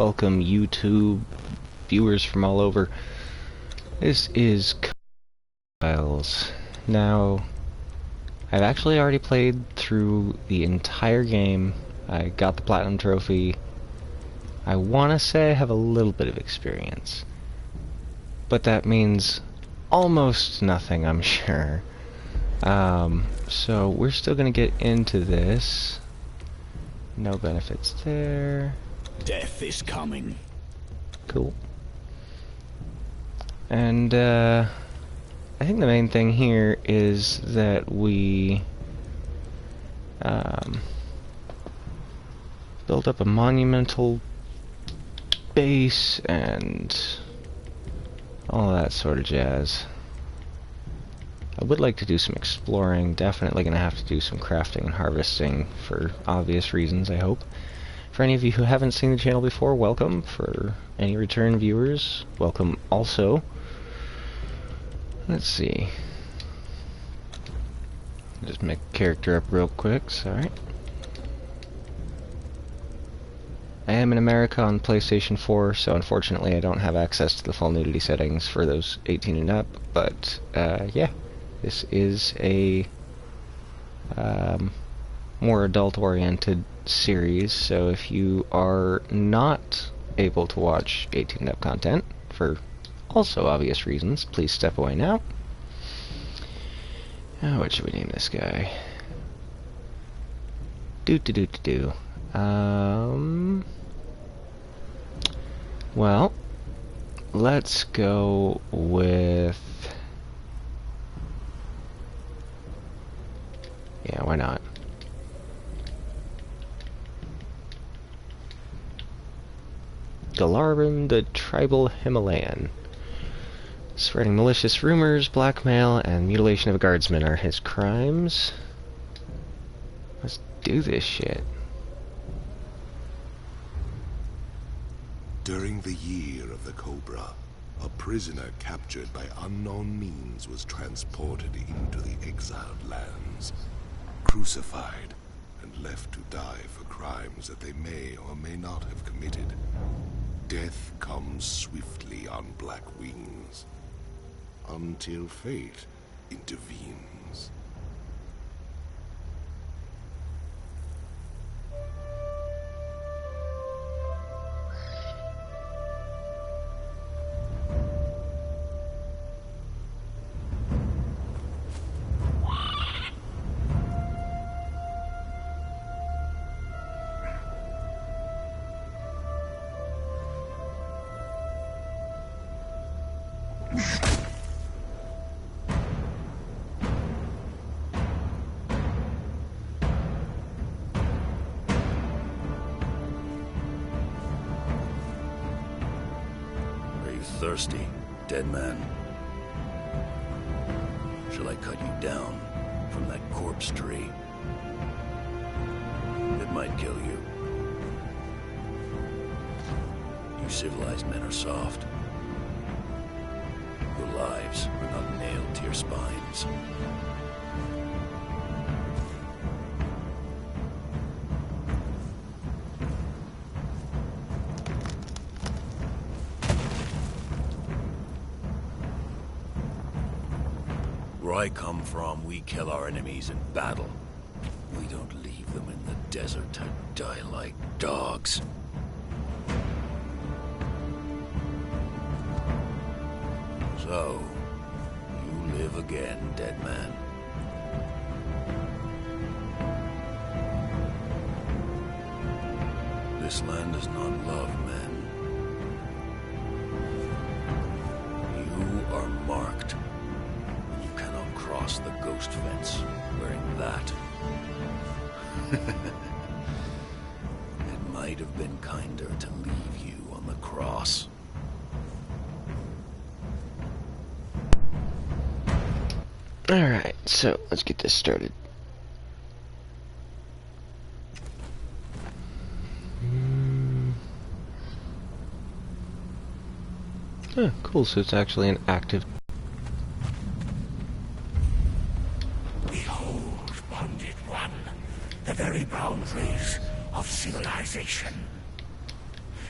Welcome, YouTube viewers from all over. This is Conan Exiles. Now, I've actually already played through the entire game. I got the Platinum Trophy. I want to say I have a little bit of experience. But that means almost nothing, I'm sure. So we're still going to get into this. No benefits there. Death is coming. Cool. And, I think the main thing here is that we, build up a monumental base and all that sort of jazz. I would like to do some exploring, definitely going to have to do some crafting and harvesting for obvious reasons, I hope. For any of you who haven't seen the channel before, welcome. For any return viewers, welcome also. Let's see. Just make a character up real quick, sorry. I am in America on PlayStation 4, so unfortunately I don't have access to the full nudity settings for those 18 and up, but yeah. This is a more adult-oriented series, so if you are not able to watch 18 and up content, for also obvious reasons, please step away now. What should we name this guy? Well, let's go with... yeah, why not? Galarban, the tribal Himalayan. Spreading malicious rumors, blackmail, and mutilation of guardsmen are his crimes. Let's do this shit. During the year of the Cobra, a prisoner captured by unknown means was transported into the Exiled lands, crucified, and left to die for crimes that they may or may not have committed. Death comes swiftly on black wings, until fate intervenes. Thirsty, dead man. Shall I cut you down from that corpse tree? It might kill you. You civilized men are soft. Your lives are not nailed to your spines. Where I come from, we kill our enemies in battle. We don't leave them in the desert to die like dogs. So, you live again, dead man. This land does not love men. You are marked. Cross the ghost fence wearing that. It might have been kinder to leave you on the cross. Alright, so let's get this started. Oh, cool, so it's actually an active... the very boundaries of civilization.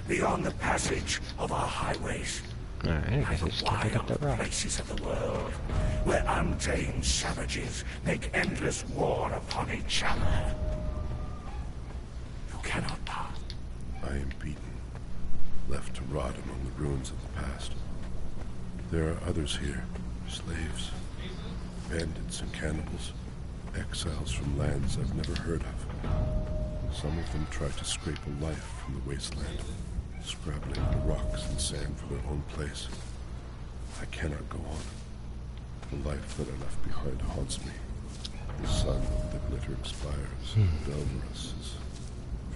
beyond the passage of our highways. Alright, I guess I just can't pick up that rock. Places of the world, where untamed savages make endless war upon each other. You cannot pass. I am beaten, left to rot among the ruins of the past. There are others here, slaves, bandits and cannibals, exiles from lands I've never heard of. Some of them try to scrape a life from the wasteland, scrabbling the rocks and sand for their own place. I cannot go on. The life that I left behind haunts me. The sun of the glitter expires, and Belverus has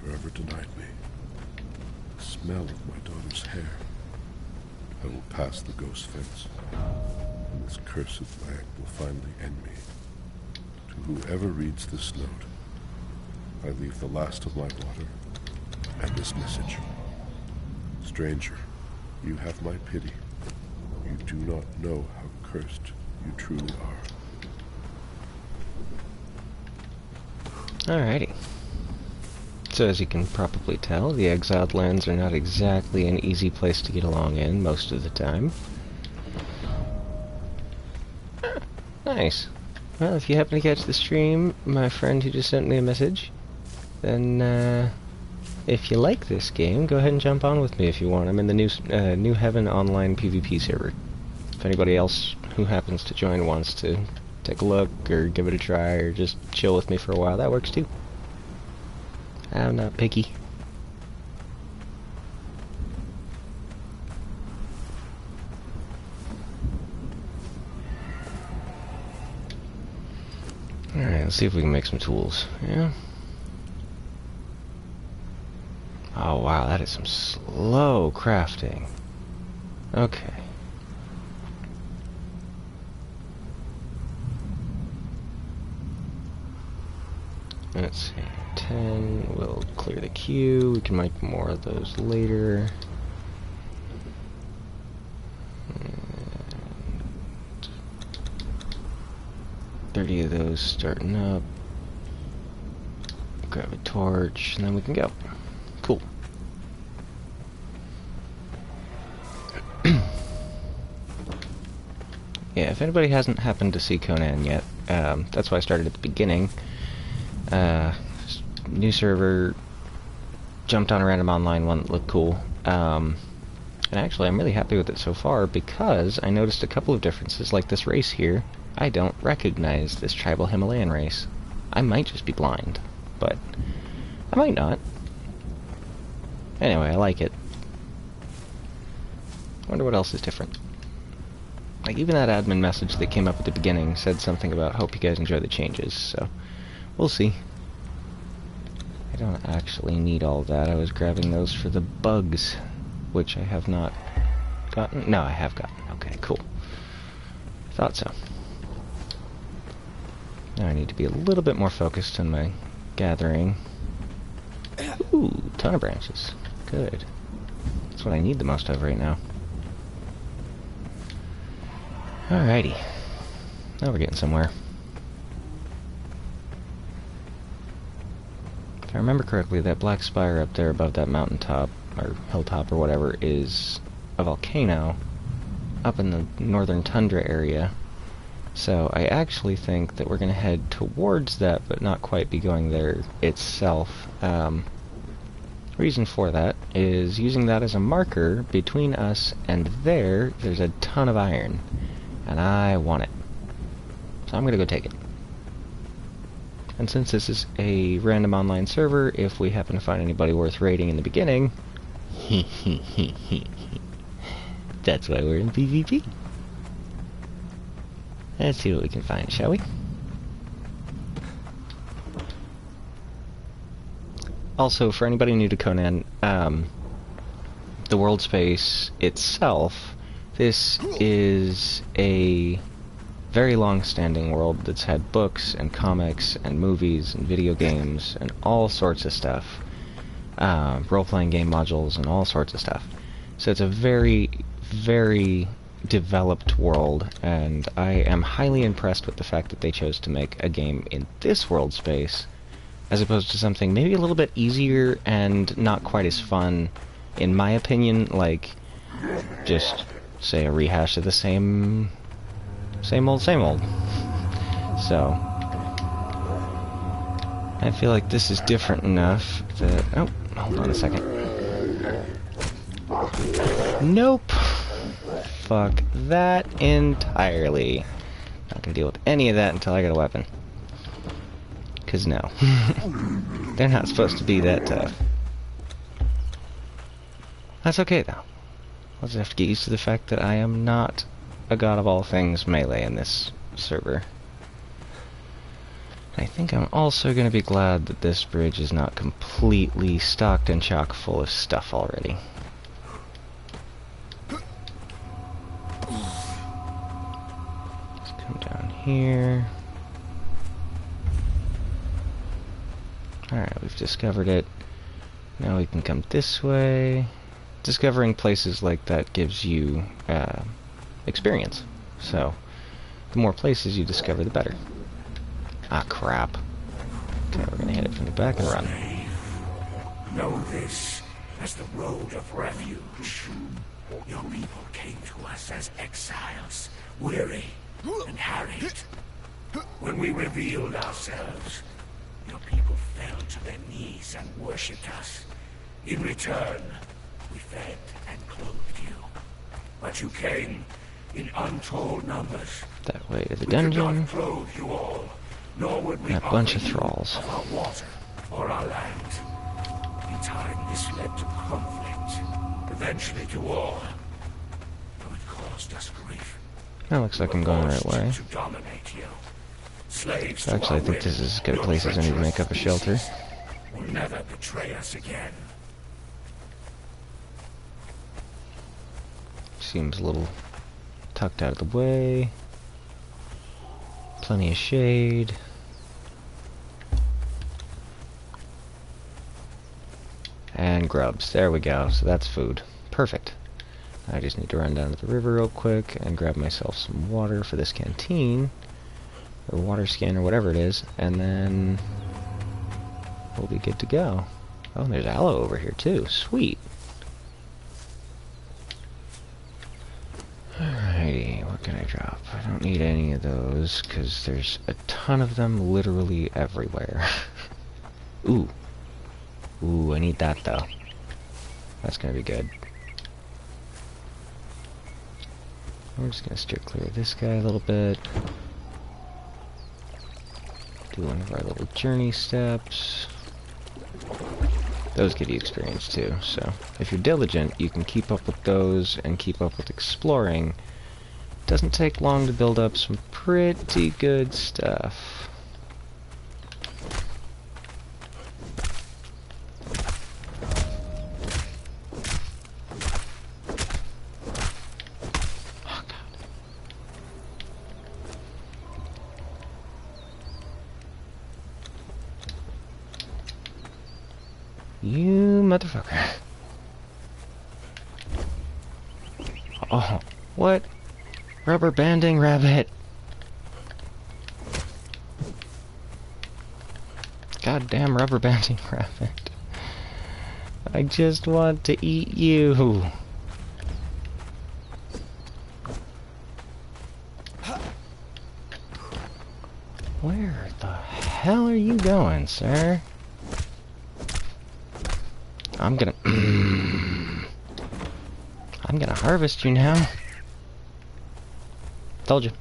forever denied me. The smell of my daughter's hair. I will pass the ghost fence, and this cursed land will finally end me. To whoever reads this note, I leave the last of my water and this message. Stranger, you have my pity. You do not know how cursed you truly are. Alrighty. So as you can probably tell, the Exiled lands are not exactly an easy place to get along in most of the time. Nice. Well, if you happen to catch the stream, my friend who just sent me a message, then if you like this game, go ahead and jump on with me if you want. I'm in the New Heaven online PvP server. If anybody else who happens to join wants to take a look or give it a try or just chill with me for a while, that works too. I'm not picky. Alright, let's see if we can make some tools. Yeah. Oh wow, that is some slow crafting. Okay. Let's see. 10, we'll clear the queue. We can make more of those later. And 30 of those starting up. Grab a torch, and then we can go. Cool. Yeah, if anybody hasn't happened to see Conan yet, that's why I started at the beginning. New server, jumped on a random online one that looked cool. And actually, I'm really happy with it so far because I noticed a couple of differences, like this race here. I don't recognize this tribal Himalayan race. I might just be blind, but I might not. Anyway, I like it. Wonder what else is different. Like, even that admin message that came up at the beginning said something about hope you guys enjoy the changes, so we'll see. I don't actually need all that. I was grabbing those for the bugs, which I have not gotten. No, I have gotten. Okay, cool. Thought so. Now I need to be a little bit more focused on my gathering. Ooh, ton of branches. Good. That's what I need the most of right now. Alrighty. Now we're getting somewhere. If I remember correctly, that black spire up there above that mountaintop, or hilltop or whatever, is a volcano up in the northern tundra area. So I actually think that we're going to head towards that, but not quite be going there itself. Reason for that is using that as a marker between us and there's a ton of iron, and I want it. So I'm going to go take it. And since this is a random online server, if we happen to find anybody worth raiding in the beginning, that's why we're in PvP. Let's see what we can find, shall we? Also, for anybody new to Conan, the world space itself, this is a very long-standing world that's had books and comics and movies and video games and all sorts of stuff. Role-playing game modules and all sorts of stuff. So it's a very, very developed world, and I am highly impressed with the fact that they chose to make a game in this world space as opposed to something maybe a little bit easier and not quite as fun in my opinion, like, just, say, a rehash of the same old, same old. So, I feel like this is different enough that... Oh, hold on a second. Nope. Fuck that entirely. Not gonna deal with any of that until I get a weapon. 'Cause no. They're not supposed to be that tough. That's okay, though. I'll just have to get used to the fact that I am not a god of all things melee in this server. I think I'm also going to be glad that this bridge is not completely stocked and chock full of stuff already. Let's come down here. Alright, we've discovered it. Now we can come this way. Discovering places like that gives you experience. So, the more places you discover, the better. Ah, crap. Okay, we're gonna hit it from the back and run. Know this as the road of refuge. Your people came to us as exiles, weary and harried. When we revealed ourselves, your people fell to their knees and worshipped us. In return, we fed and clothed you. But you came in untold numbers. That way to the We could dungeon. not clothe you all, nor would we And a bunch of offer you thralls. of our water or our land. In time, this led to conflict, eventually to war. Though it caused us grief. That looks like I'm going the right way. To dominate you. Slaves So to actually, I our think this will. is as good a Your place as any to make up a treacherous shelter. species will never betray us again. Seems a little tucked out of the way. Plenty of shade. And grubs. There we go. So that's food. Perfect. I just need to run down to the river real quick and grab myself some water for this canteen. Or water skin or whatever it is. And then we'll be good to go. Oh, and there's aloe over here too. Sweet. Alrighty, what can I drop? I don't need any of those, because there's a ton of them literally everywhere. Ooh. Ooh, I need that though. That's gonna be good. We're just gonna steer clear of this guy a little bit. Do one of our little journey steps. Those give you experience too, so if you're diligent, you can keep up with those and keep up with exploring. Doesn't take long to build up some pretty good stuff. Oh, God. You motherfucker. Oh, what? Rubber banding rabbit. Goddamn rubber banding rabbit. I just want to eat you. Where the hell are you going, sir? I'm gonna... I'm gonna harvest you now. Told you.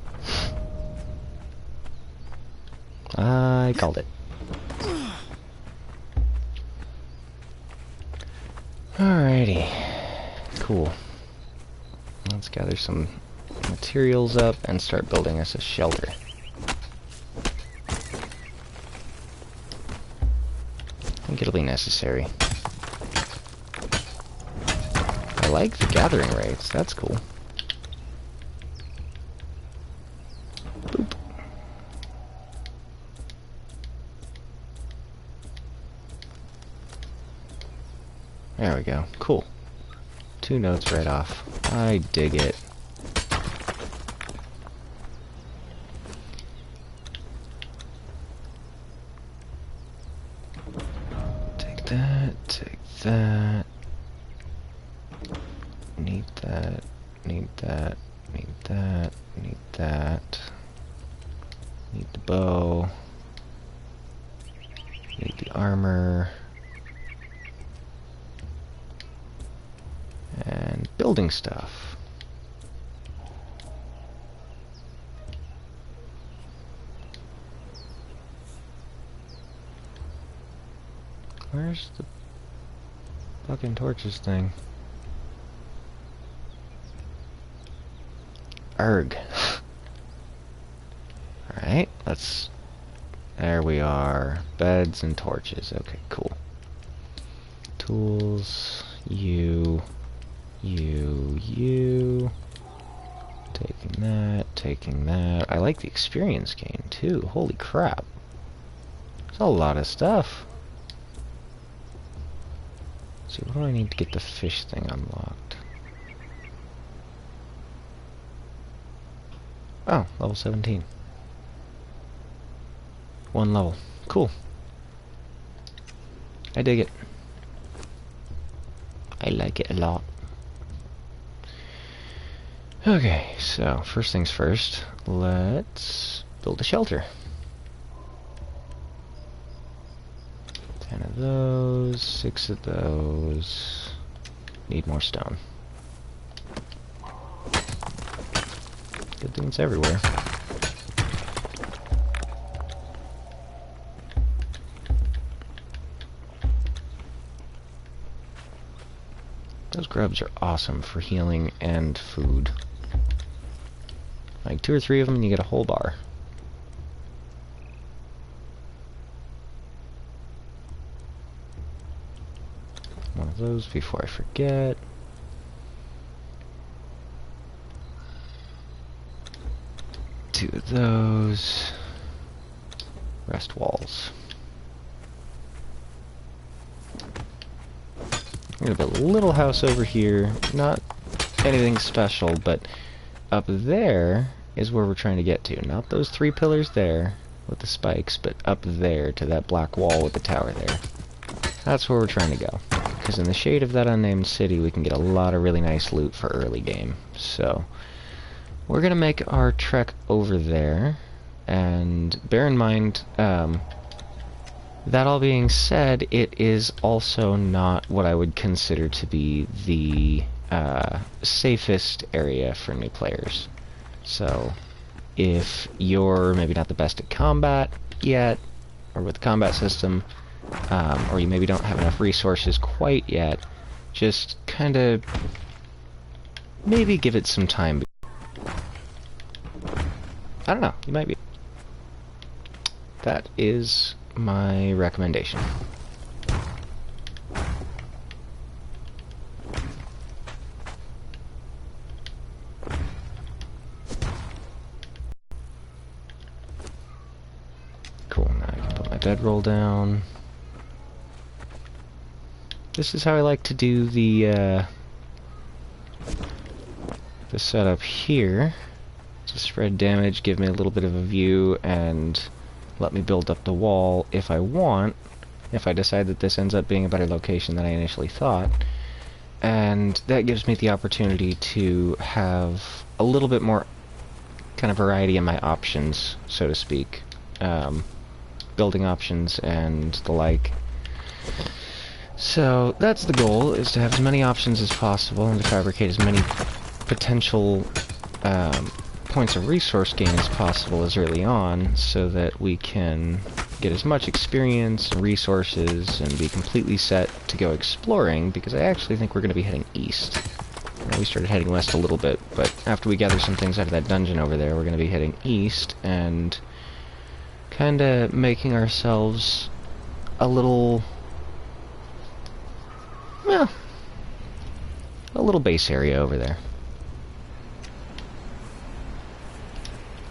I called it. Alrighty. Cool. Let's gather some materials up and start building us a shelter. I think it'll be necessary. I like the gathering rates, that's cool. Boop. There we go, cool. 2 notes right off. I dig it. Take that, take that. need that, need that, need that, need that. Need the bow. Need the armor. And building stuff. Where's the fucking torches thing? Erg. Alright, let's... There we are. Beds and torches. Okay, cool. Tools. You. Taking that, taking that. I like the experience gain, too. Holy crap. There's a lot of stuff. Let's see, what do I need to get the fish thing unlocked? Oh, level 17. One level. Cool. I dig it. I like it a lot. Okay, so first things first, let's build a shelter. 10 of those, 6 of those. Need more stone. Good thing it's everywhere. Those grubs are awesome for healing and food. Like 2 or 3 of them and you get a whole bar. One of those before I forget. Two of those. Rest walls. I'm gonna build a little house over here. Not anything special, but up there is where we're trying to get to. Not those 3 pillars there with the spikes, but up there to that black wall with the tower there. That's where we're trying to go. Because in the shade of that unnamed city, we can get a lot of really nice loot for early game. So, we're gonna make our trek over there. And bear in mind, that all being said, it is also not what I would consider to be the safest area for new players. So, if you're maybe not the best at combat yet, or with the combat system, or you maybe don't have enough resources quite yet, just kind of maybe give it some time. I don't know, you might be. That is my recommendation. Cool, now I can put my bedroll down. This is how I like to do the setup here. To spread damage, give me a little bit of a view, and let me build up the wall if I want, if I decide that this ends up being a better location than I initially thought. And that gives me the opportunity to have a little bit more kind of variety in my options, so to speak. Building options and the like. So that's the goal, is to have as many options as possible and to fabricate as many potential points of resource gain as possible as early on, so that we can get as much experience and resources and be completely set to go exploring, because I actually think we're going to be heading east. We started heading west a little bit, but after we gather some things out of that dungeon over there, we're going to be heading east and kind of making ourselves a little, well, a little base area over there.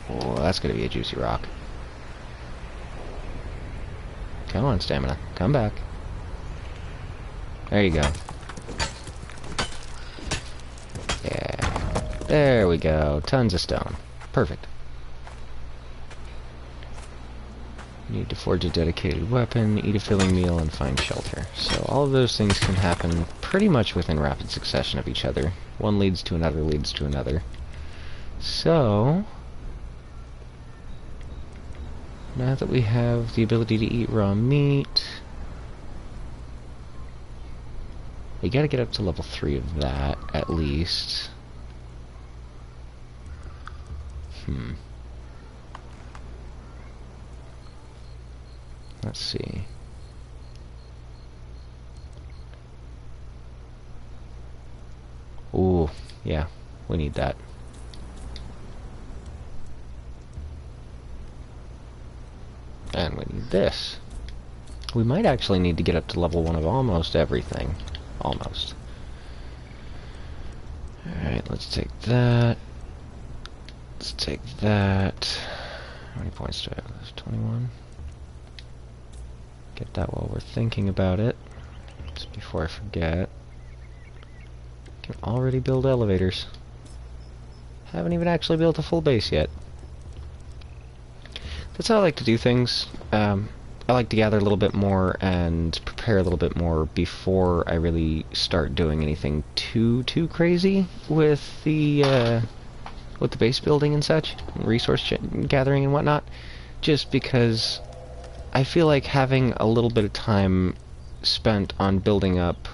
Oh, that's going to be a juicy rock. Come on, stamina. Come back. There you go. Yeah. There we go. Tons of stone. Perfect. Need to forge a dedicated weapon, eat a filling meal, and find shelter. So all of those things can happen pretty much within rapid succession of each other. One leads to another, leads to another. So, now that we have the ability to eat raw meat, we gotta get up to level 3 of that, at least. Let's see. Ooh, yeah, we need that. And we need this. We might actually need to get up to level 1 of almost everything. Almost. Alright, let's take that. Let's take that. How many points do I have? There's 21. Get that while we're thinking about it. Just before I forget. Can already build elevators. Haven't even actually built a full base yet. That's how I like to do things. I like to gather a little bit more and prepare a little bit more before I really start doing anything too crazy with the base building and such, resource gathering and whatnot. Just because I feel like having a little bit of time spent on building up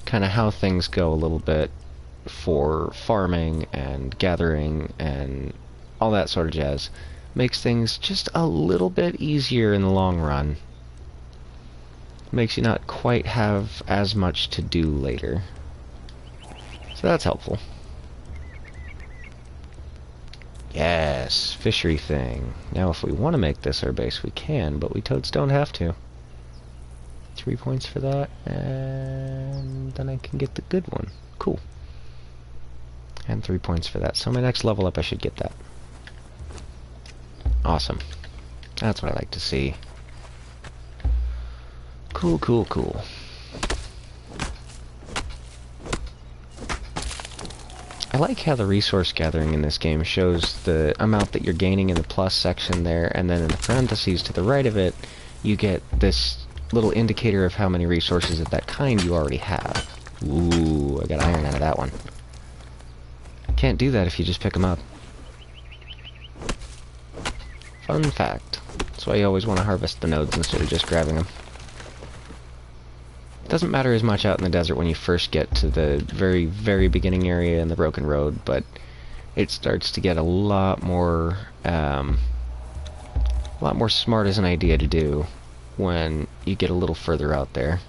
kind of how things go a little bit for farming and gathering and all that sort of jazz makes things just a little bit easier in the long run. Makes you not quite have as much to do later. So that's helpful. Yes, fishery thing. Now if we want to make this our base we can, but we totes don't have to. 3 points for that, and then I can get the good one. Cool. And 3 points for that. So my next level up I should get that. Awesome. That's what I like to see. Cool, cool, cool. I like how the resource gathering in this game shows the amount that you're gaining in the plus section there, and then in the parentheses to the right of it, you get this little indicator of how many resources of that kind you already have. Ooh, I got iron out of that one. Can't do that if you just pick them up. Fun fact. That's why you always want to harvest the nodes instead of just grabbing them. It doesn't matter as much out in the desert when you first get to the very beginning area in the broken road, but it starts to get a lot more smart as an idea to do when you get a little further out there.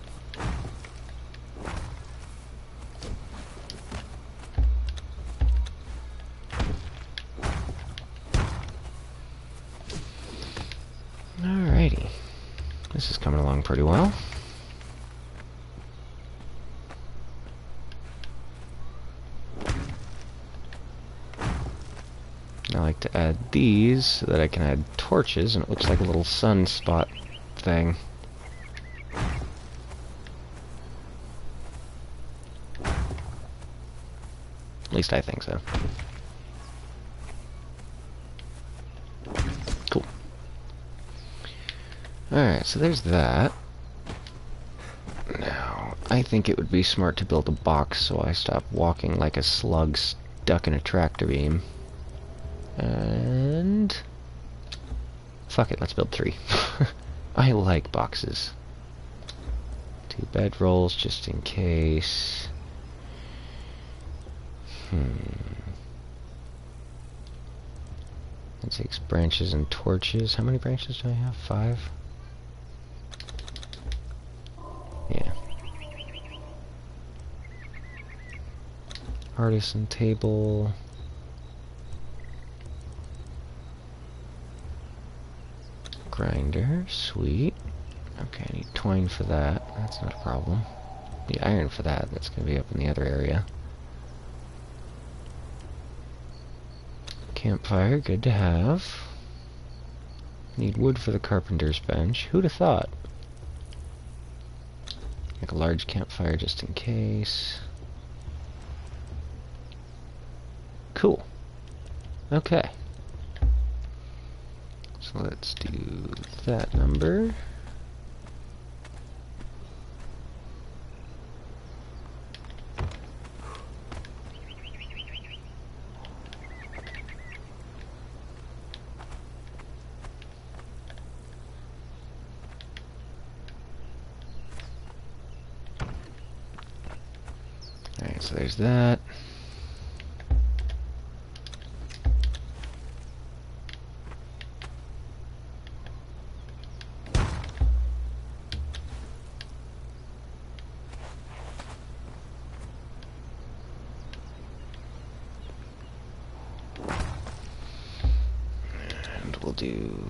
Alrighty. This is coming along pretty well. I like to add these so that I can add torches, and it looks like a little sunspot thing. At least I think so. Cool. Alright, so there's that. Now, I think it would be smart to build a box so I stop walking like a slug stuck in a tractor beam. And fuck it, let's build 3. I like boxes. 2 bedrolls just in case. That takes branches and torches. How many branches do I have? 5? Yeah. Artisan table. Grinder, sweet. Okay, I need twine for that. That's not a problem. The iron for that. That's going to be up in the other area. Campfire, good to have. Need wood for the carpenter's bench. Who'd have thought? Make a large campfire just in case. Cool. Okay. So let's do that number. so there's that. And we'll do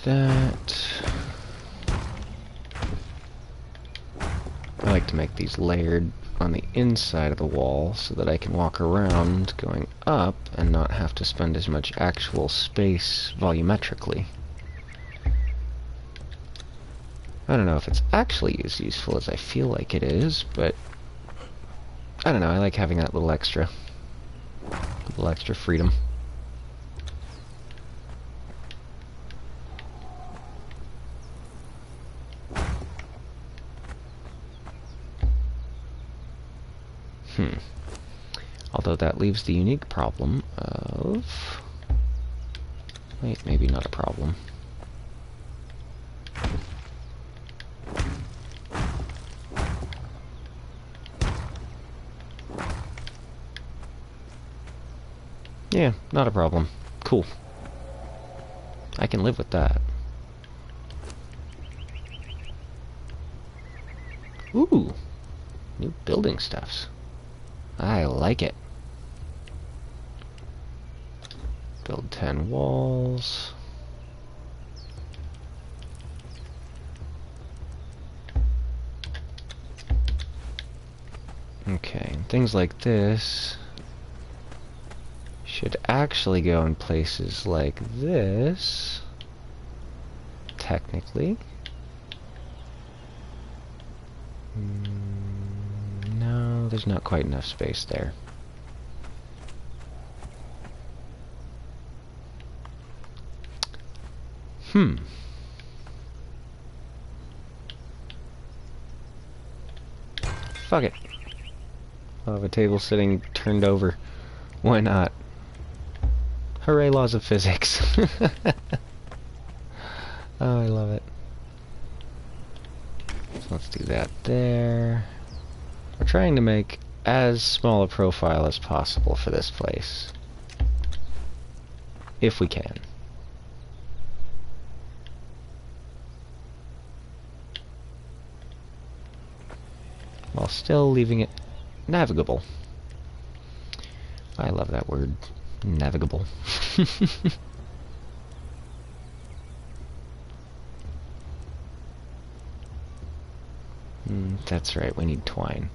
that. I like to make these layered on the inside of the wall so that I can walk around going up and not have to spend as much actual space volumetrically. I don't know if it's actually as useful as I feel like it is, but I don't know, I like having that little extra freedom. Although that leaves the unique problem of... Wait, maybe not a problem. Yeah, not a problem. Cool. I can live with that. Ooh! New building stuffs. I like it. Build 10 walls. Okay, things like this should actually go in places like this, technically. No, there's not quite enough space there. Fuck it. I'll have a table sitting turned over. Why not? Hooray, laws of physics. Oh, I love it. So let's do that there. We're trying to make as small a profile as possible for this place. If we can. While still leaving it navigable. I love that word. Navigable. That's right, we need twine.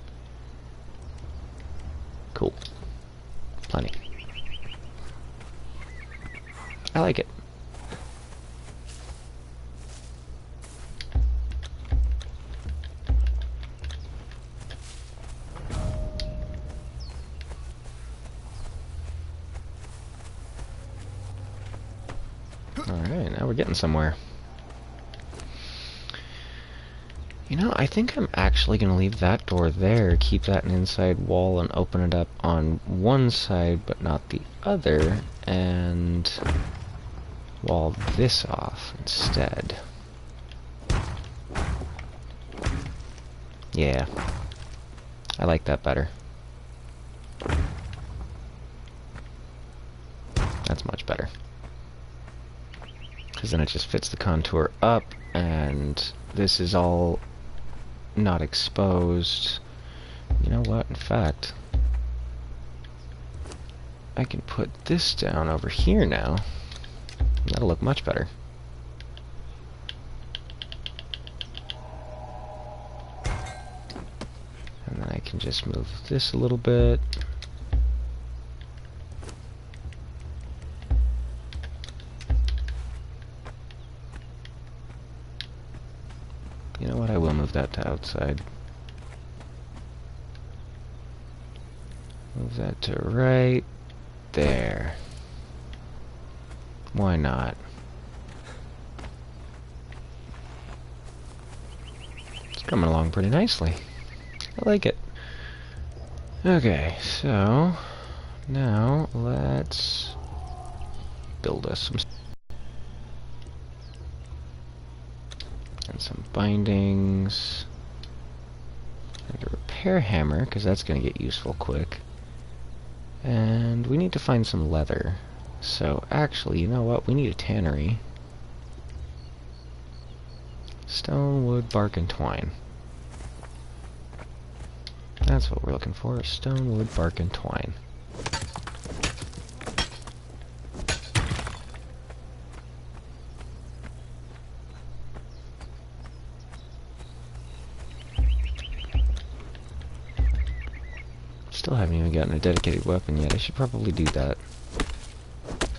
Cool. Plenty. I like it. Alright, now we're getting somewhere. You know, I think I'm actually going to leave that door there, keep that an inside wall, and open it up on one side but not the other, and wall this off instead. Yeah, I like that better. That's much better. Because then it just fits the contour up, and this is all not exposed. You know what, in fact, I can put this down over here now. That'll look much better. And then I can just move this a little bit. You know what, I will move that to outside. Move that to right there. Why not? It's coming along pretty nicely. I like it. Okay, so now let's build us some and some bindings and a repair repair hammer, because that's going to get useful quick. And we need to find some leather. So, actually, you know what? We need a tannery. Stone, wood, bark, and twine. That's what we're looking for. Stone, wood, bark, and twine. Still haven't even gotten a dedicated weapon yet. I should probably do that.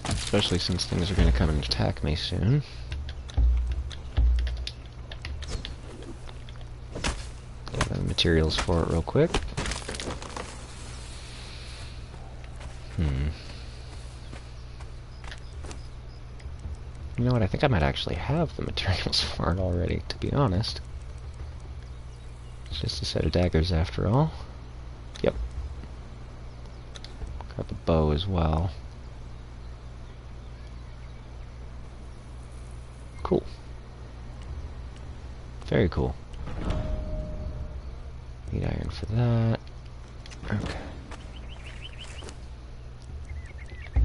Especially since things are going to come and attack me soon. Get the materials for it real quick. You know what, I think I might actually have the materials for it already, to be honest. It's just a set of daggers after all. Yep. Got the bow as well. Cool. Very cool. Need iron for that. Okay.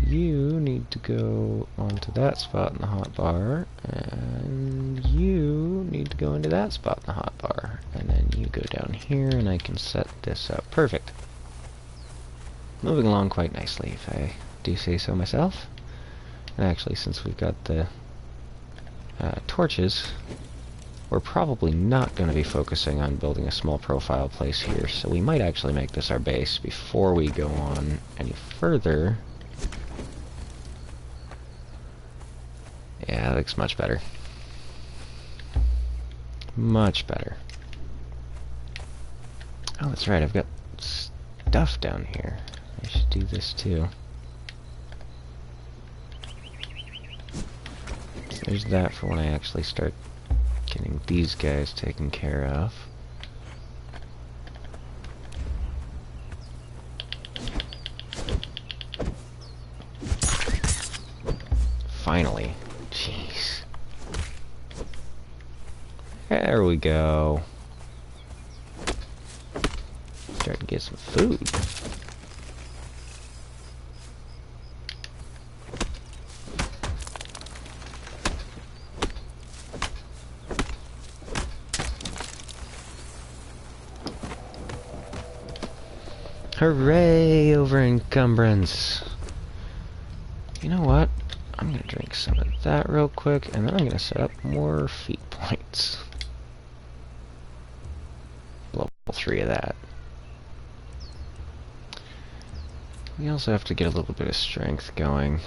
You need to go onto that spot in the hotbar, and you need to go into that spot in the hotbar, and then you go down here, and I can set this up. Perfect. Moving along quite nicely, if I do say so myself. And actually, since we've got the torches, we're probably not going to be focusing on building a small profile place here, so we might actually make this our base before we go on any further. Yeah, that looks much better. Much better. Oh, that's right, I've got stuff down here. I should do this too. So there's that for when I actually start getting these guys taken care of. Finally. Jeez. There we go. Starting to get some food. Hooray over encumbrance. You know what? I'm gonna drink some of that real quick, and then I'm gonna set up more feat points. Level 3 of that. We also have to get a little bit of strength going.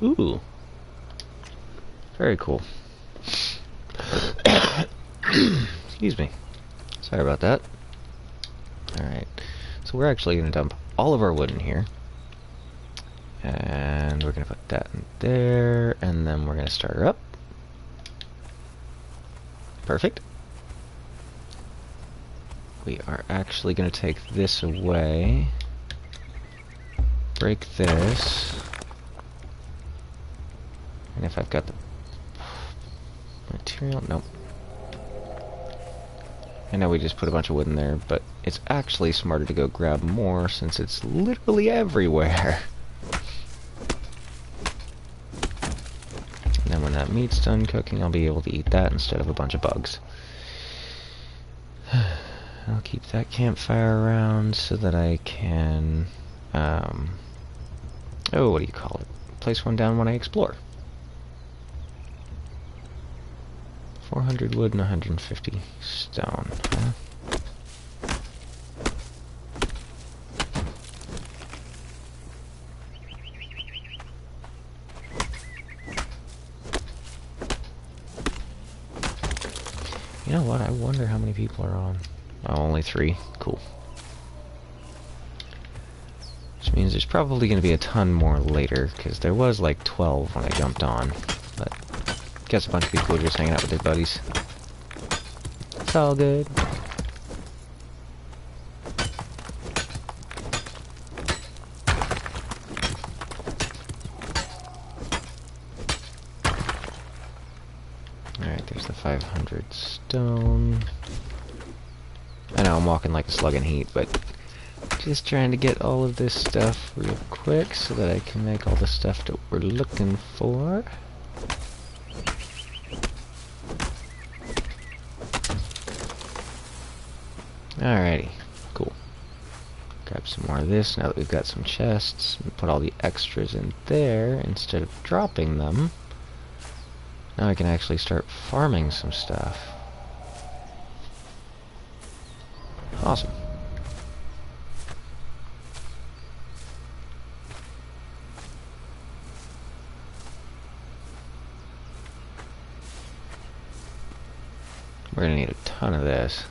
Ooh. Very cool. Excuse me. Sorry about that. Alright. So we're actually going to dump all of our wood in here. And we're going to put that in there. And then we're going to start her up. Perfect. We are actually going to take this away. Break this. And if I've got the material, nope. I know we just put a bunch of wood in there, but it's actually smarter to go grab more since it's literally everywhere. And then when that meat's done cooking, I'll be able to eat that instead of a bunch of bugs. I'll keep that campfire around so that I can, oh, what do you call it? Place one down when I explore. 400 wood and 150 stone. Huh? You know what? I wonder how many people are on. Oh, only 3. Cool. Which means there's probably going to be a ton more later, because there was like 12 when I jumped on. But guess a bunch of people were just hanging out with their buddies. It's all good. Alright, there's the 500 stone. I know I'm walking like a slug in heat, but just trying to get all of this stuff real quick so that I can make all the stuff that we're looking for. Alrighty, cool. Grab some more of this now that we've got some chests. And put all the extras in there instead of dropping them. Now I can actually start farming some stuff. Awesome. We're gonna need a ton of this.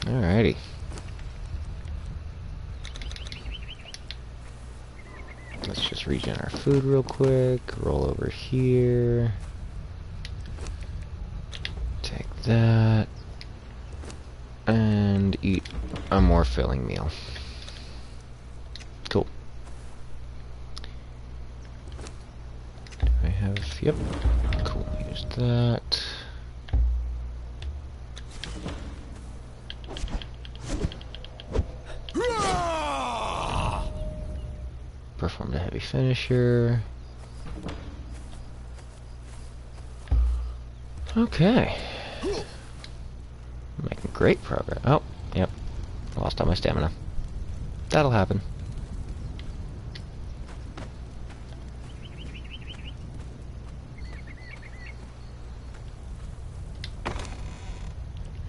Alrighty. Let's just regen our food real quick. Roll over here. Take that. And eat a more filling meal. Cool. Do I have... Yep. Cool. Use that. Perform the heavy finisher. Okay. Making great progress. Oh, yep. Lost all my stamina. That'll happen.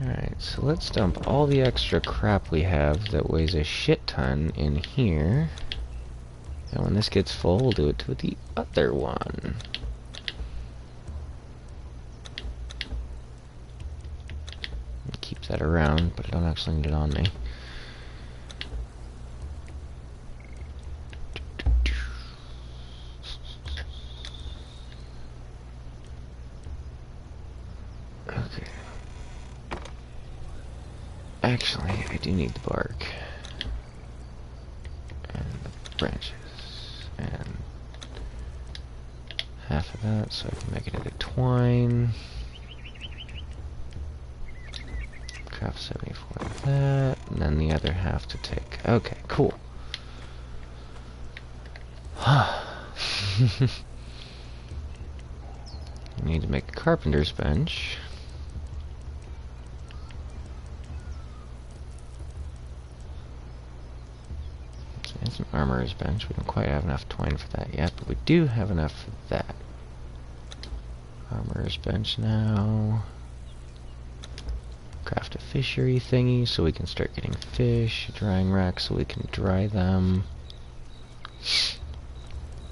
Alright, so let's dump all the extra crap we have that weighs a shit ton in here. And when this gets full, we'll do it to the other one. Keep that around, but I don't actually need it on me. Okay. Actually, I do need the bark. And the branches. And half of that, so I can make it into twine. Craft 74 of that, and then the other half to take. Okay, cool. Need to make a carpenter's bench. It's an armorer's bench. We don't quite have enough twine for that yet, but we do have enough for that. Armorer's bench now. Craft a fishery thingy so we can start getting fish. A drying rack so we can dry them.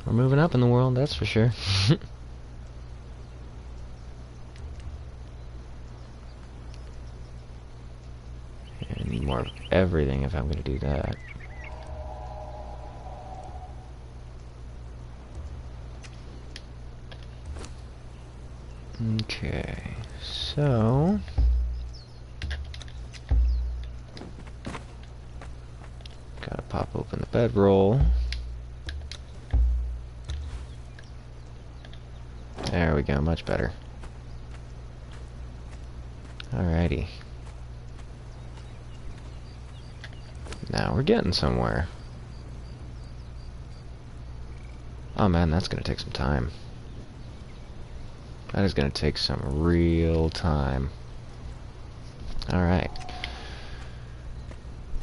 We're moving up in the world, that's for sure. I need more of everything if I'm going to do that. Okay, so... gotta pop open the bedroll. There we go, much better. Alrighty. Now we're getting somewhere. Oh man, that's gonna take some time. That is gonna take some real time. Alright.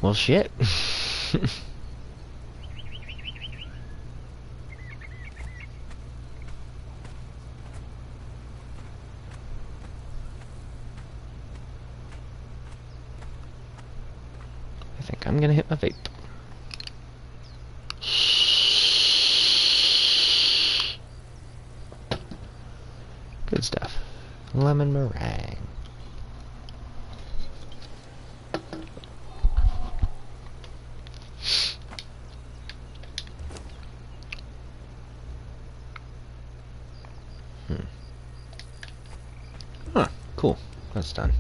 Well, shit. I think I'm gonna hit my vape. Good stuff. Lemon meringue. Huh, cool. That's done.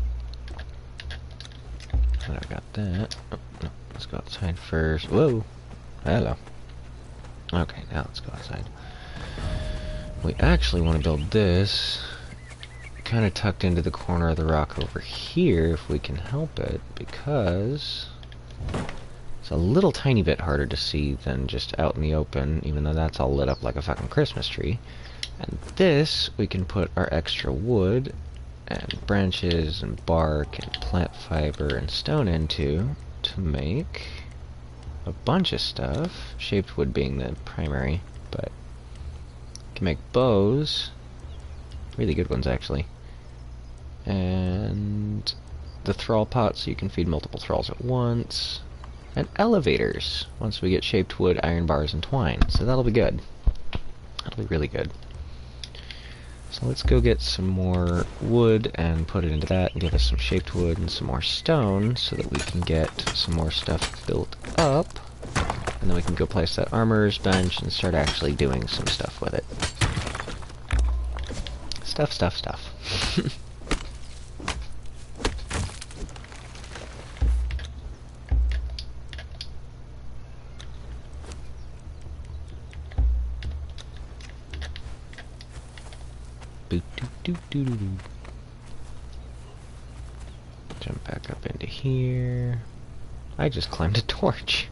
I'm gonna got that. Oh, no, let's go outside first. Whoa! Hello. Okay, now let's go outside. We actually want to build this kind of tucked into the corner of the rock over here, if we can help it, because it's a little tiny bit harder to see than just out in the open, even though that's all lit up like a fucking Christmas tree. And this, we can put our extra wood and branches and bark and plant fiber and stone into to make a bunch of stuff, shaped wood being the primary, but can make bows, really good ones actually, and the thrall pot so you can feed multiple thralls at once, and elevators once we get shaped wood, iron bars, and twine. So that'll be good. That'll be really good. So let's go get some more wood and put it into that and give us some shaped wood and some more stone so that we can get some more stuff built up. And then we can go place that armorer's bench and start actually doing some stuff with it. Stuff, stuff, stuff. Jump back up into here. I just climbed a torch.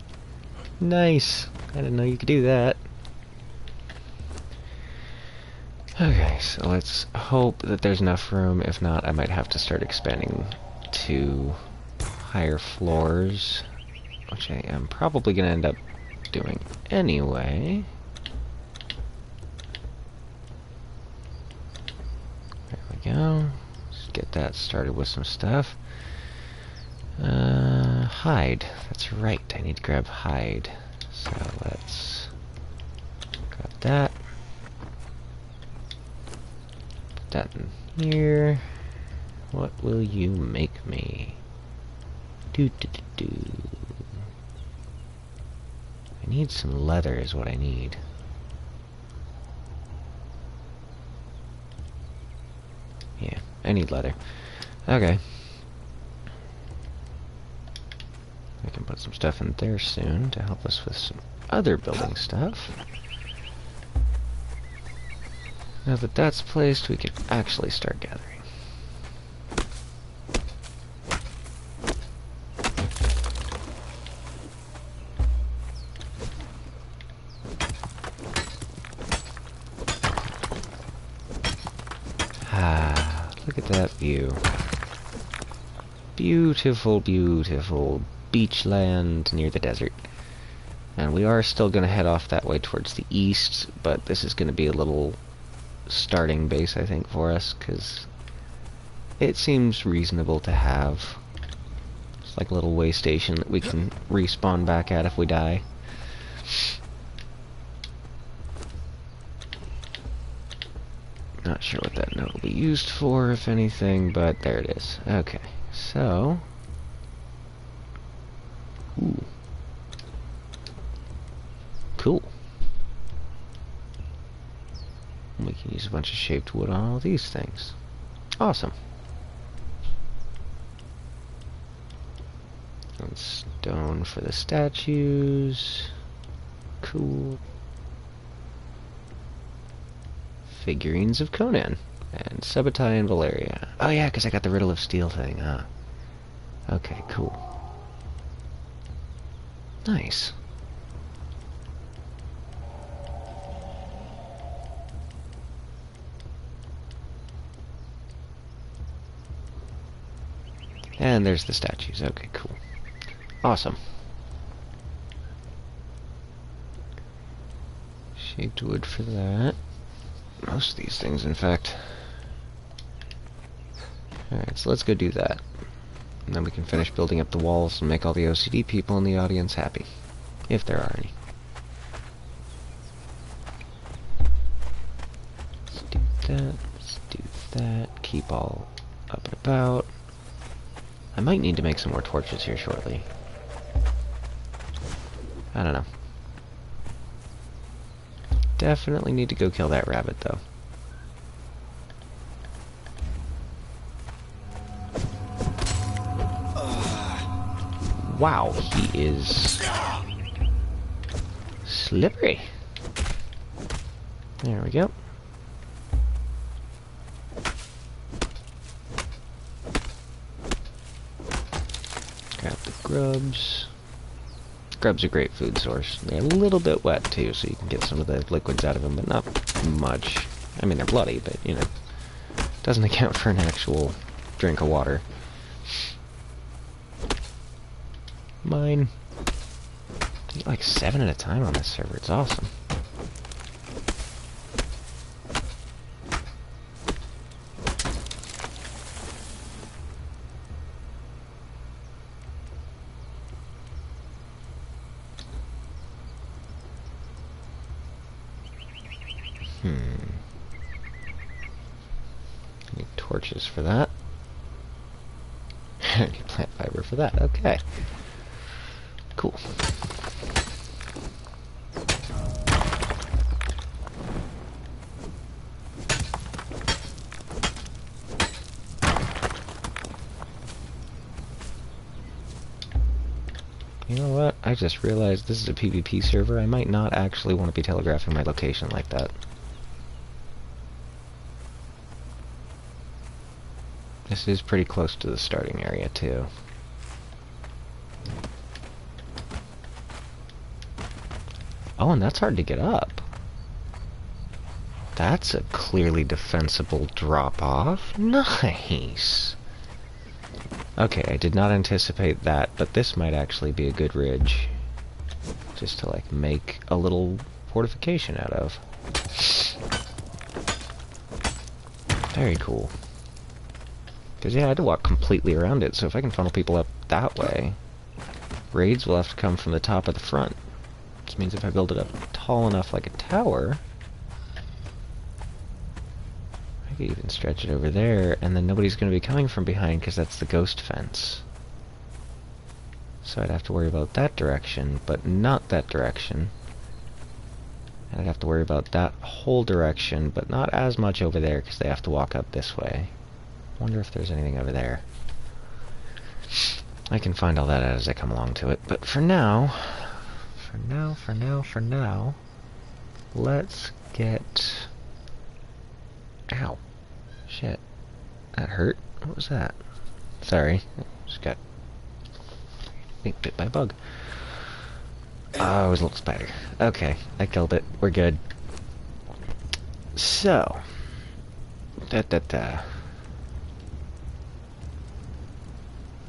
Nice. I didn't know you could do that. Okay, so let's hope that there's enough room. If not, I might have to start expanding to higher floors, which I am probably going to end up doing anyway. There we go. Let's get that started with some stuff. Hide. That's right. I need to grab hide. So let's grab that. Put that in here. What will you make me? Do. I need some leather is what I need. Yeah, I need leather. Okay. I can put some stuff in there soon to help us with some other building stuff. Now that that's placed, we can actually start gathering. Ah, look at that view. Beautiful, beautiful beachland near the desert. And we are still going to head off that way towards the east, but this is going to be a little starting base, I think, for us, because it seems reasonable to have. It's like a little way station that we can respawn back at if we die. Not sure what that note will be used for, if anything, but there it is. Okay, so... Ooh. Cool. We can use a bunch of shaped wood on all these things. Awesome. And stone for the statues. Cool. Figurines of Conan. And Subotai and Valeria. Oh yeah, because I got the Riddle of Steel thing, huh? Okay, cool. Nice. And there's the statues. Okay, cool. Awesome. Shaped wood for that. Most of these things, in fact. Alright, so let's go do that. And then we can finish building up the walls and make all the OCD people in the audience happy. If there are any. Let's do that. Let's do that. Keep all up and about. I might need to make some more torches here shortly. I don't know. Definitely need to go kill that rabbit, though. Wow, he is slippery. There we go. Grab the grubs. Grubs are a great food source. They're a little bit wet too, so you can get some of the liquids out of them, but not much. I mean, they're bloody, but, you know, doesn't account for an actual drink of water. Mine. I get like 7 at a time on this server. It's awesome. Need torches for that. I need plant fiber for that. Okay. Cool. You know what? I just realized this is a PvP server. I might not actually want to be telegraphing my location like that. This is pretty close to the starting area, too. Oh, and that's hard to get up. That's a clearly defensible drop-off. Nice! Okay, I did not anticipate that, but this might actually be a good ridge. Just to, like, make a little fortification out of. Very cool. Because, yeah, I had to walk completely around it, so if I can funnel people up that way, raids will have to come from the top of the front. Which means if I build it up tall enough like a tower, I could even stretch it over there, and then nobody's going to be coming from behind because that's the ghost fence. So I'd have to worry about that direction, but not that direction. And I'd have to worry about that whole direction, but not as much over there because they have to walk up this way. Wonder if there's anything over there. I can find all that out as I come along to it, but for now, let's get... Ow. Shit. That hurt. What was that? Sorry. Just got bit by a bug. Oh, it was a little spider. Okay, I killed it. We're good. So...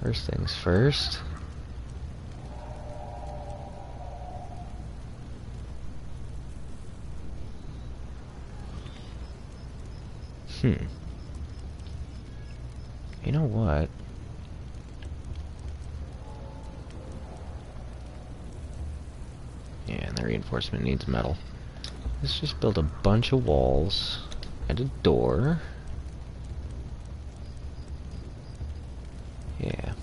First things first. You know what? Yeah, and the reinforcement needs metal. Let's just build a bunch of walls and a door. Yeah.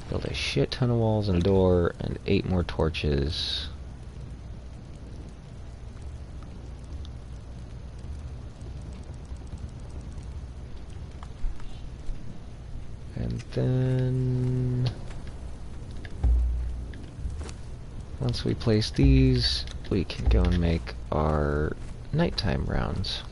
Build a shit ton of walls and a door and 8 more torches. And then... once we place these, we can go and make our nighttime rounds.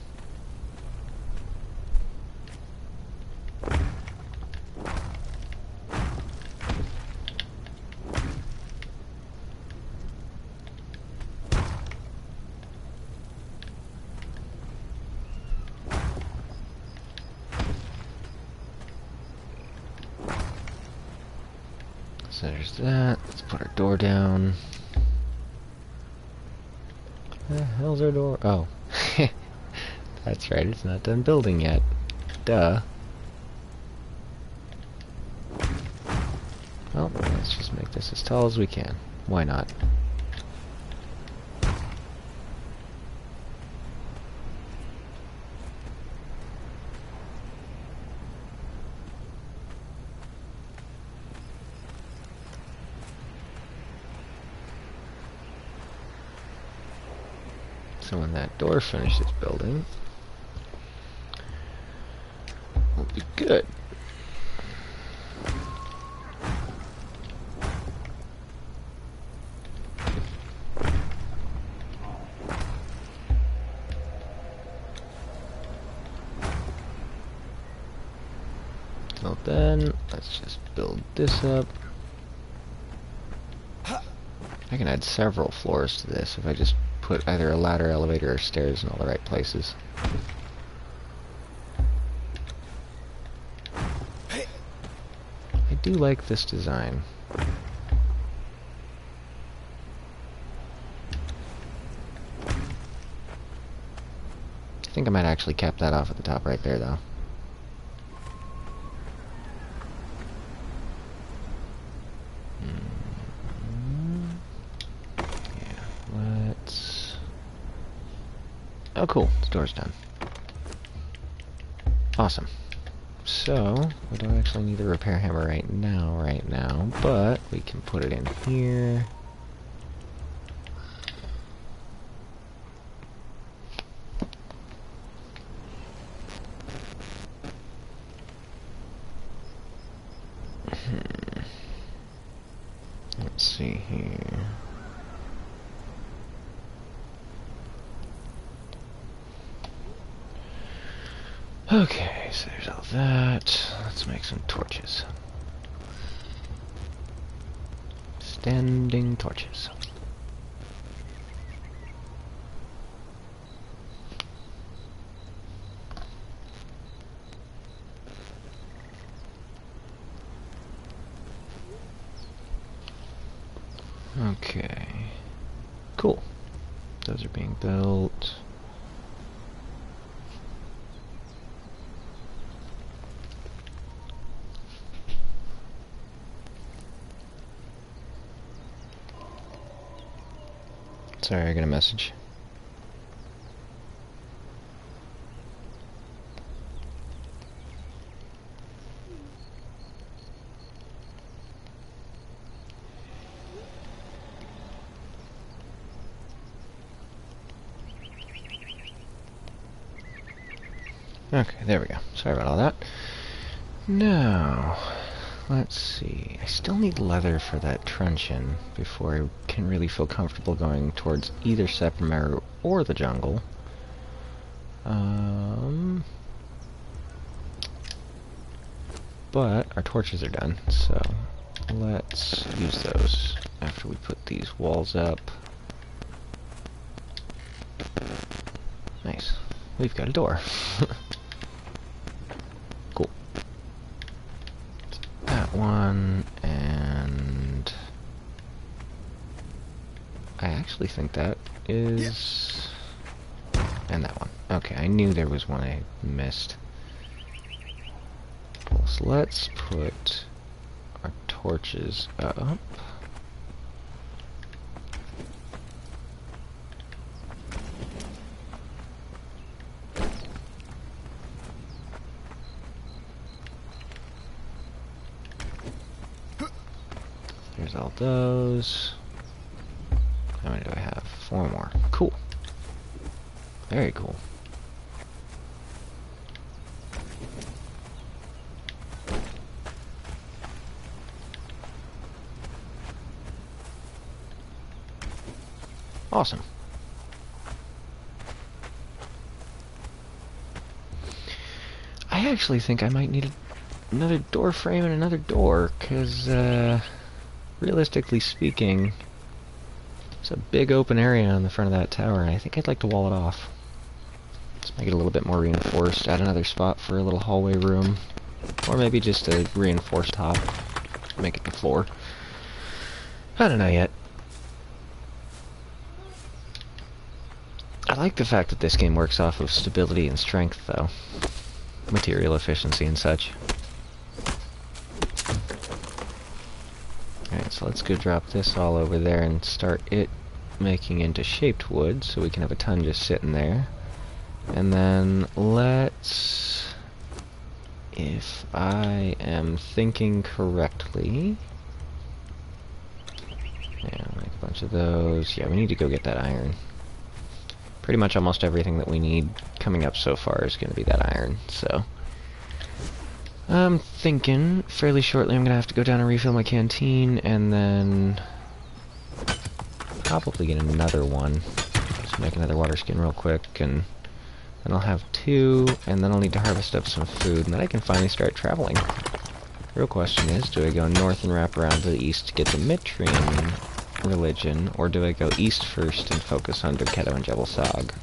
So there's that. Let's put our door down. The hell's our door? Oh. That's right, it's not done building yet. Duh. Well, let's just make this as tall as we can. Why not? So when that door finishes building, we'll be good. then let's just build this up. I can add several floors to this if I just put either a ladder, elevator, or stairs in all the right places. I do like this design. I think I might actually cap that off at the top right there, though. Oh cool, the door's done. Awesome. So, we don't actually need the repair hammer right now, but we can put it in here. Let's see here. Okay, so there's all that. Let's make some torches. Standing torches. Okay. Cool. Those are being built. Sorry, I got a message. Okay, there we go. Sorry about all that. Now, let's see. I still need leather for that truncheon before I can really feel comfortable going towards either Septimer or the jungle. But our torches are done, so let's use those after we put these walls up. Nice. We've got a door. Cool. That one, and I actually think that is... And that one. Okay, I knew there was one I missed. Cool, so let's put our torches up. There's all those. How many do I have? 4 more. Cool. Very cool. Awesome. I actually think I might need another door frame and another door, because, realistically speaking, it's a big open area on the front of that tower, and I think I'd like to wall it off. Let's make it a little bit more reinforced, add another spot for a little hallway room, or maybe just a reinforced top, make it the floor. I don't know yet. I like the fact that this game works off of stability and strength, though. Material efficiency and such. Alright, so let's go drop this all over there and start it making into shaped wood, so we can have a ton just sitting there. And then let's... If I am thinking correctly... Yeah, make a bunch of those. Yeah, we need to go get that iron. Pretty much almost everything that we need coming up so far is going to be that iron, so... I'm thinking fairly shortly I'm going to have to go down and refill my canteen, and then... probably get another one. Just make another water skin real quick, and then I'll have 2, and then I'll need to harvest up some food, and then I can finally start traveling. Real question is, do I go north and wrap around to the east to get the Mitrian religion, or do I go east first and focus on Derketo and Jebel Sag?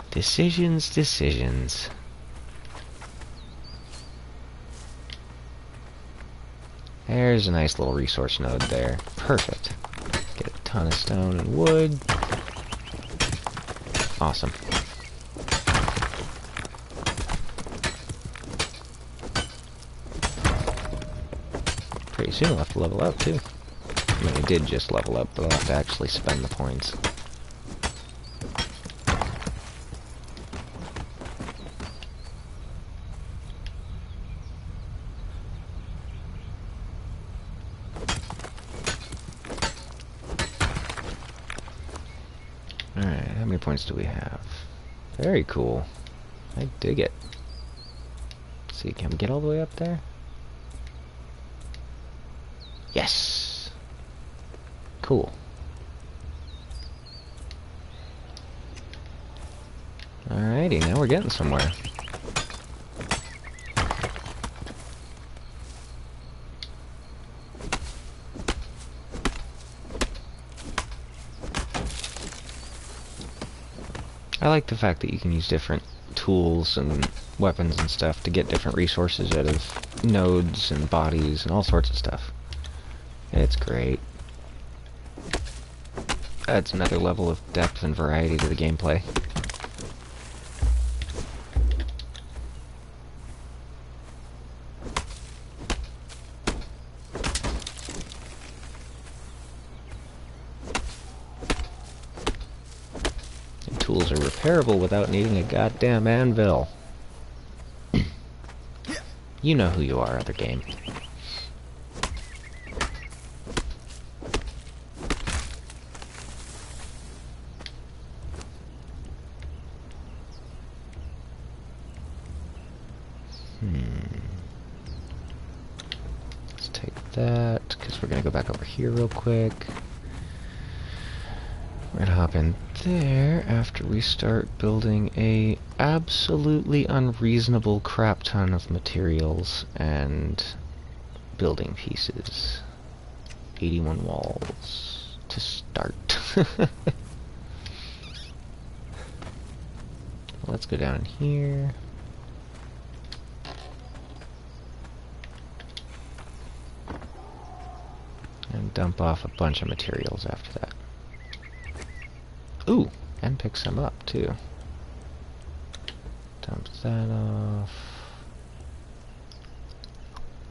Decisions, decisions. There's a nice little resource node there. Perfect. Get a ton of stone and wood. Awesome. Pretty soon I'll have to level up too. I mean, I did just level up, but I'll have to actually spend the points. Alright, how many points do we have? Very cool. I dig it. Let's see, can we get all the way up there? Yes! Cool. Alrighty, now we're getting somewhere. I like the fact that you can use different tools and weapons and stuff to get different resources out of nodes and bodies and all sorts of stuff. It's great. Adds another level of depth and variety to the gameplay. And tools are repairable without needing a goddamn anvil. You know who you are, other game. Let's take that, because we're going to go back over here real quick. We're going to hop in there after we start building a absolutely unreasonable crap ton of materials and building pieces. 81 walls to start. Let's go down in here. And dump off a bunch of materials after that. Ooh, and pick some up too. Dump that off.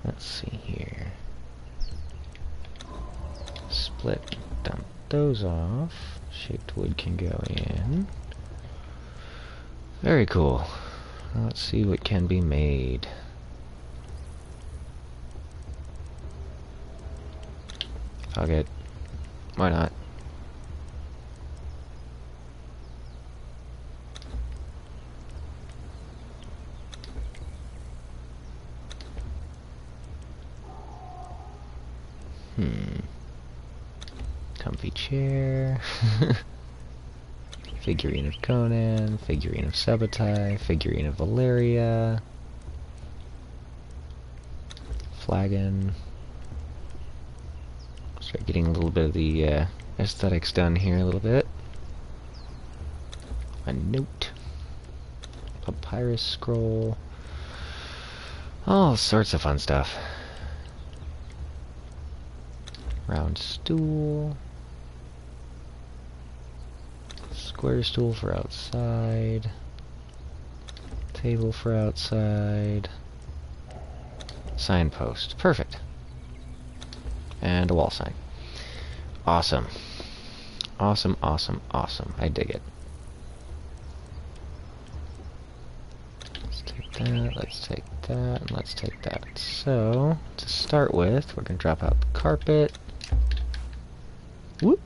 Let's see here. Split, dump those off. Shaped wood can go in. Very cool. Let's see what can be made. I'll get... Why not? Comfy chair. Figurine of Conan. Figurine of Sabotai. Figurine of Valeria. Flagon. Start getting a little bit of the aesthetics done here a little bit. A note. Papyrus scroll. All sorts of fun stuff. Round stool. Square stool for outside. Table for outside. Signpost. Perfect. And a wall sign. Awesome. Awesome, awesome, awesome. I dig it. Let's take that, let's take that, and let's take that. So, to start with, we're going to drop out the carpet. Whoop.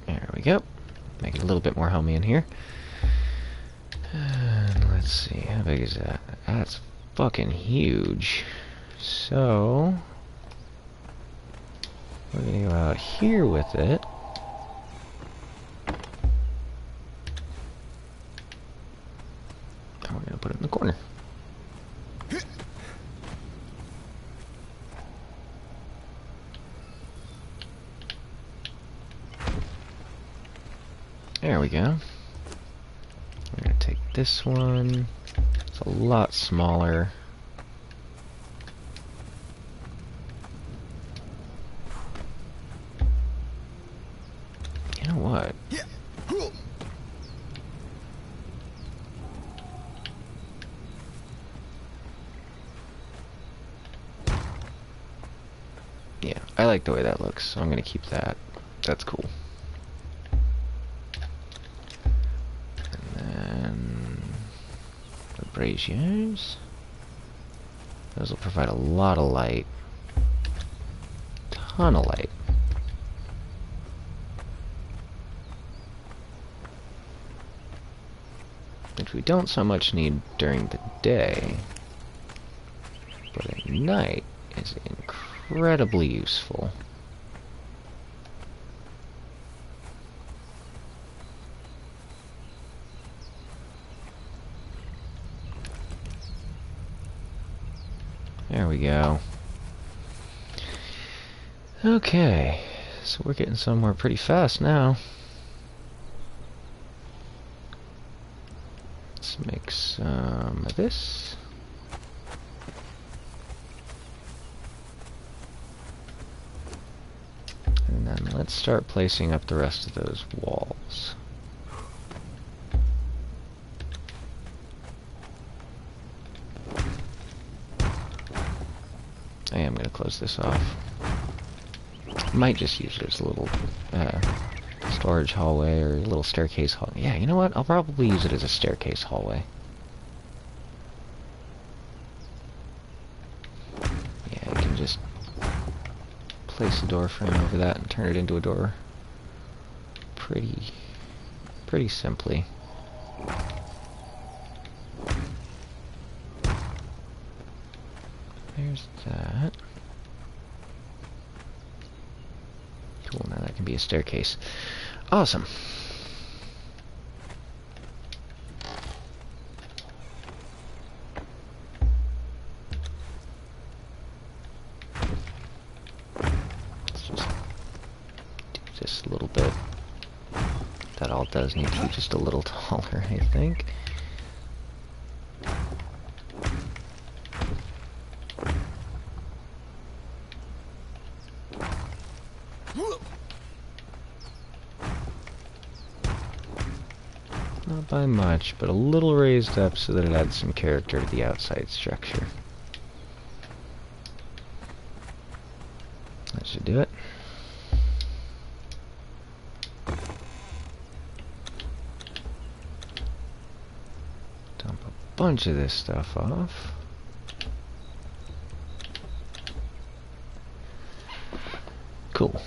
There we go. Make it a little bit more homey in here. And let's see, how big is that? That's fucking huge. So, we're gonna go out here with it. gonna put it in the corner. There we go. We're gonna take this one. It's a lot smaller. You know what? Yeah, I like the way that looks, so I'm gonna keep that. That's cool. And then the braziers. Those will provide a lot of light. Ton of light. Which we don't so much need during the day, but at night is incredibly useful. There we go. Okay, so we're getting somewhere pretty fast now. Let's make some of this. And then let's start placing up the rest of those walls. I am going to close this off. Might just use it as a little storage hallway or a little staircase hallway. Yeah, you know what? I'll probably use it as a staircase hallway. Yeah, you can just place a door frame over that and turn it into a door pretty simply. There's that. Cool, now that can be a staircase. Awesome. Let's just do this a little bit. That all does need to be just a little taller, I think. Not by much, but a little raised up so that it adds some character to the outside structure. That should do it. Dump a bunch of this stuff off. Cool.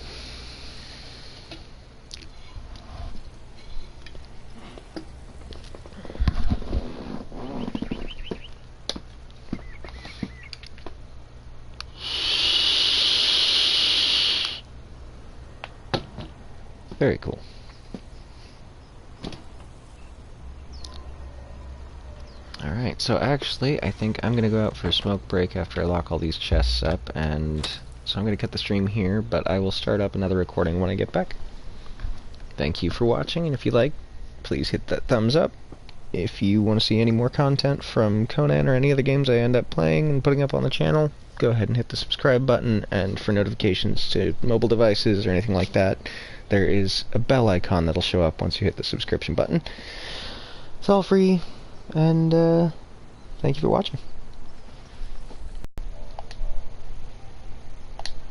Very cool. Alright, so actually, I think I'm going to go out for a smoke break after I lock all these chests up, and so I'm going to cut the stream here, but I will start up another recording when I get back. Thank you for watching, and if you like, please hit that thumbs up. If you want to see any more content from Conan or any other games I end up playing and putting up on the channel, go ahead and hit the subscribe button, and for notifications to mobile devices or anything like that, there is a bell icon that'll show up once you hit the subscription button. It's all free, and thank you for watching.